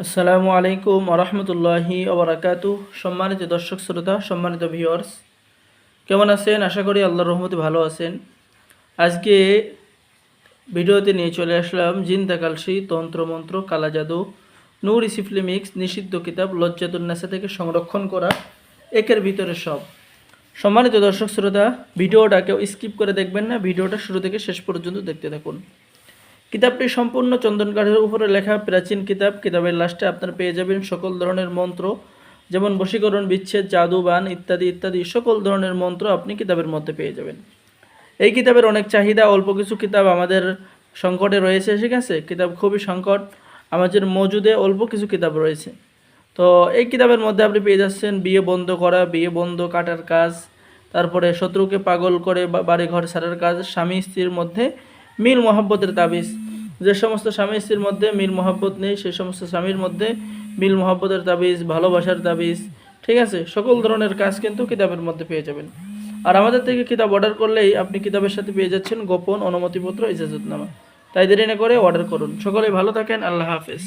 আসসালামু আলাইকুম আরহামতুল্লাহি ওবরাকাতু। সম্মানিত দর্শক শ্রোতা, সম্মানিত ভিউয়ার্স, কেমন আছেন? আশা করি আল্লাহর রহমতে ভালো আছেন। আজকে ভিডিওতে নিয়ে চলে আসলাম জিন তাকালসি, তন্ত্রমন্ত্র, কালা জাদু, নূর ইসিফলিমিক্স, নিষিদ্ধ কিতাব লজ্জাতুন্নেসা থেকে সংরক্ষণ করা একের ভিতরে সব। সম্মানিত দর্শক শ্রোতা, ভিডিওটা কেউ স্কিপ করে দেখবেন না, ভিডিওটা শুরু থেকে শেষ পর্যন্ত দেখতে থাকুন। কিতাবটি সম্পূর্ণ চন্দন কাঠের উপরে লেখা প্রাচীন কিতাব। কিতাবের লাস্টে আপনারা পেয়ে যাবেন সকল ধরনের মন্ত্র, যেমন বশীকরণ, বিচ্ছেদ, জাদু, বান ইত্যাদি ইত্যাদি সকল ধরনের মন্ত্র আপনি কিতাবের মধ্যে পেয়ে যাবেন। এই কিতাবের অনেক চাহিদা, অল্প কিছু কিতাব আমাদের সংকটে রয়েছে, ঠিক আছে? কিতাব খুবই সংকট, আমাদের মজুদে অল্প কিছু কিতাব রয়েছে। তো এই কিতাবের মধ্যে আপনি পেয়ে যাচ্ছেন বিয়ে বন্ধ করা, বিয়ে বন্ধ কাটার কাজ, তারপরে শত্রুকে পাগল করে বাড়ি ঘর ছাড়ার কাজ, স্বামী স্ত্রীর মধ্যে মিল মহাব্বতের তাবিজ। যে সমস্ত স্বামী স্ত্রীর মধ্যে মিল মহাব্বত নেই, সেই সমস্ত স্বামীর মধ্যে মিল মহাব্বতের তাবিজ, ভালোবাসার তাবিজ, ঠিক আছে? সকল ধরনের কাজ কিন্তু কিতাবের মধ্যে পেয়ে যাবেন। আর আমাদের থেকে কিতাব অর্ডার করলেই আপনি কিতাবের সাথে পেয়ে যাচ্ছেন গোপন অনুমতিপত্র, ইজাজতনামা। তাই দেরি না করে অর্ডার করুন। সকলে ভালো থাকেন। আল্লাহ হাফেজ।